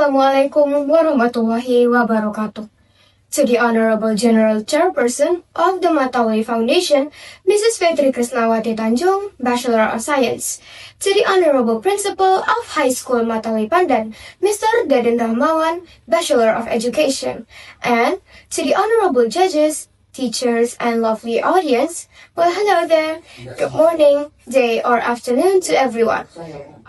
Assalamualaikum warahmatullahi wabarakatuh. To the Honorable General Chairperson of the Matauli Foundation, Mrs. Fetri Krisnawati Tanjung, Bachelor of Science. To the Honorable Principal of High School Matauli Pandan, Mr. Deden Rahmawan, Bachelor of Education. And to the Honorable Judges, teachers, and lovely audience, well, hello there. Good morning, day, or afternoon to everyone.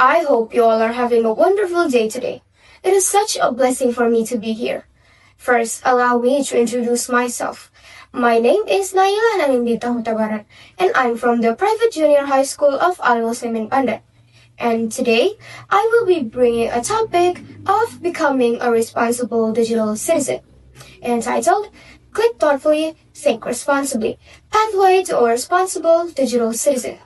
I hope you all are having a wonderful day today. It is such a blessing for me to be here. First, allow me to introduce myself. My name is Nayilah Nanindyta Hutabarat, and I'm from the private junior high school of ALMUSLIMIN Pandan. And today, I will be bringing a topic of becoming a responsible digital citizen, entitled Click Thoughtfully, Think Responsibly, Pathway to a Responsible Digital Citizen.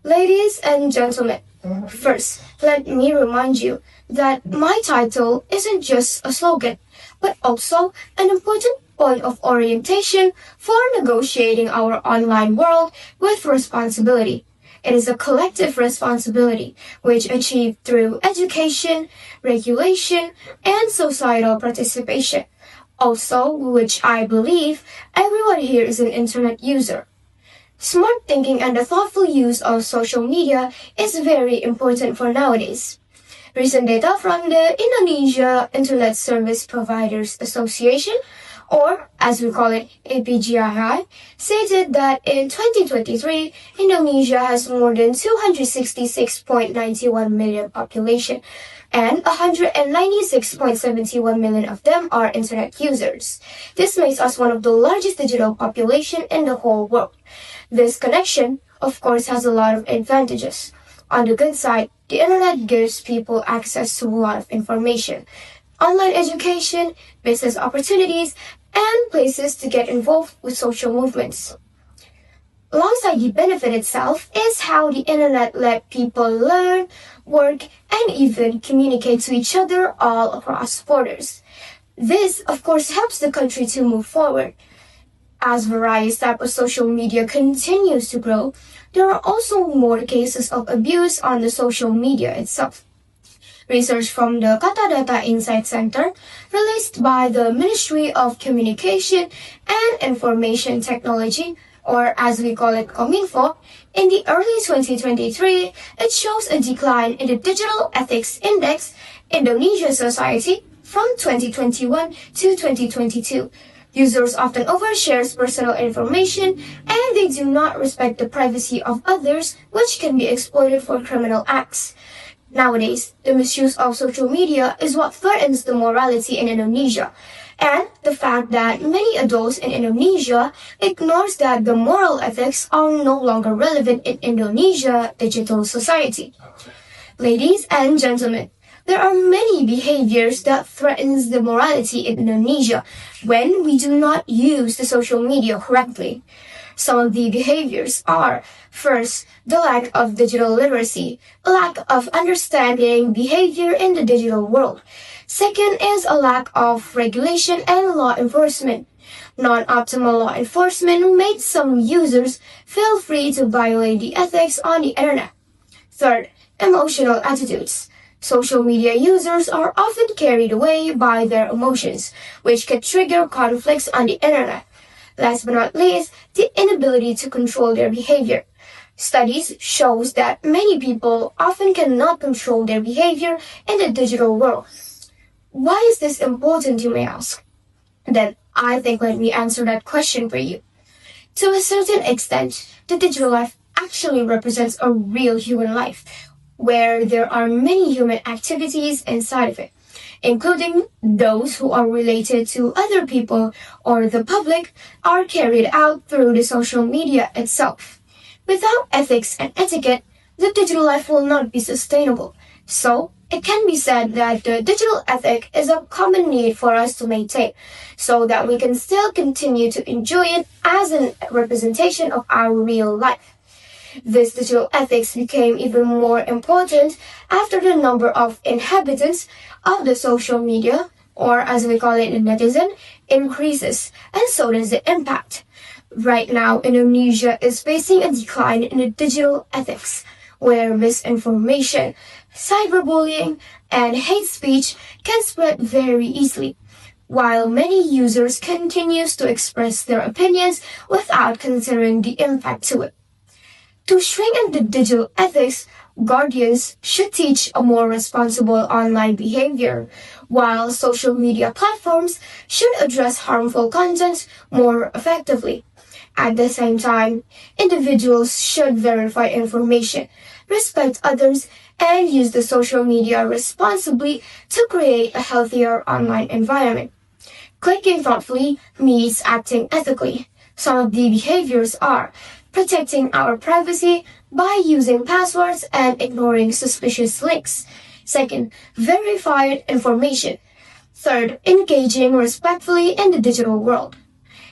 Ladies and gentlemen, first, let me remind you that my title isn't just a slogan, but also an important point of orientation for negotiating our online world with responsibility. It is a collective responsibility which achieved through education, regulation, and societal participation. Also, which I believe everyone here is an internet user. Smart thinking and the thoughtful use of social media is very important for nowadays. Recent data from the Indonesia Internet Service Providers Association, or as we call it, APGII, stated that in 2023, Indonesia has more than 266.91 million population, and 196.71 million of them are internet users. This makes us one of the largest digital population in the whole world. This connection, of course, has a lot of advantages. On the good side, the internet gives people access to a lot of information, online education, business opportunities, and places to get involved with social movements. Alongside the benefit itself is how the internet let people learn, work, and even communicate to each other all across borders. This, of course, helps the country to move forward. As various types of social media continues to grow, there are also more cases of abuse on the social media itself. Research from the Kata Data Insight Center, released by the Ministry of Communication and Information Technology, or as we call it, Kominfo, in the early 2023, it shows a decline in the Digital Ethics Index Indonesia Society from 2021 to 2022. Users often overshare personal information and they do not respect the privacy of others, which can be exploited for criminal acts. Nowadays, the misuse of social media is what threatens the morality in Indonesia, and the fact that many adults in Indonesia ignores that the moral ethics are no longer relevant in Indonesia digital society. Ladies and gentlemen, there are many behaviors that threatens the morality in Indonesia when we do not use the social media correctly. Some of the behaviors are, first, the lack of digital literacy, lack of understanding behavior in the digital world. Second is a lack of regulation and law enforcement. Non-optimal law enforcement made some users feel free to violate the ethics on the internet. Third, emotional attitudes. Social media users are often carried away by their emotions, which can trigger conflicts on the internet. Last but not least, the inability to control their behavior. Studies shows that many people often cannot control their behavior in the digital world. Why is this important, you may ask? Then I think let me answer that question for you. To a certain extent, the digital life actually represents a real human life, where there are many human activities inside of it, including those who are related to other people or the public, are carried out through the social media itself. Without ethics and etiquette, the digital life will not be sustainable. So, it can be said that the digital ethic is a common need for us to maintain, so that we can still continue to enjoy it as a representation of our real life. This digital ethics became even more important after the number of inhabitants of the social media, or as we call it in netizen, increases, and so does the impact. Right now, Indonesia is facing a decline in the digital ethics, where misinformation, cyberbullying, and hate speech can spread very easily, while many users continues to express their opinions without considering the impact to it. To strengthen the digital ethics, guardians should teach a more responsible online behavior, while social media platforms should address harmful content more effectively. At the same time, individuals should verify information, respect others, and use the social media responsibly to create a healthier online environment. Clicking thoughtfully means acting ethically. Some of the behaviors are protecting our privacy by using passwords and ignoring suspicious links. Second, verified information. Third, engaging respectfully in the digital world.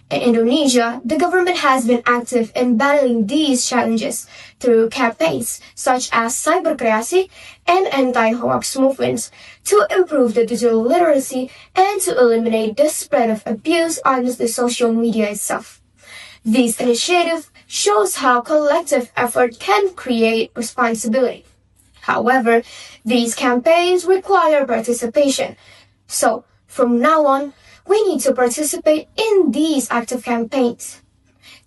In Indonesia, the government has been active in battling these challenges through campaigns such as cyberkreasi and anti-hoax movements to improve the digital literacy and to eliminate the spread of abuse on the social media itself. This initiative shows how collective effort can create responsibility. However, these campaigns require participation. So, from now on, we need to participate in these active campaigns.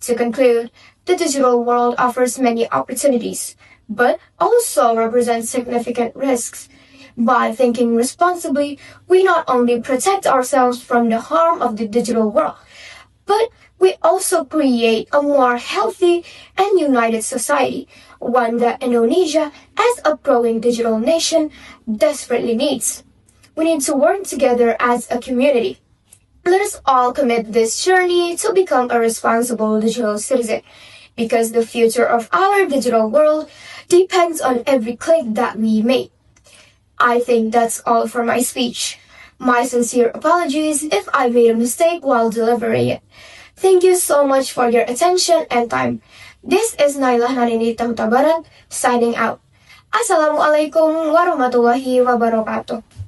To conclude, the digital world offers many opportunities, but also represents significant risks. By thinking responsibly, we not only protect ourselves from the harm of the digital world, but we also create a more healthy and united society, one that Indonesia, as a growing digital nation, desperately needs. We need to work together as a community. Let us all commit this journey to become a responsible digital citizen, because the future of our digital world depends on every click that we make. I think that's all for my speech. My sincere apologies if I made a mistake while delivering it. Thank you so much for your attention and time. This is Nayilah Nanindyta Hutabarat, signing out. Assalamualaikum warahmatullahi wabarakatuh.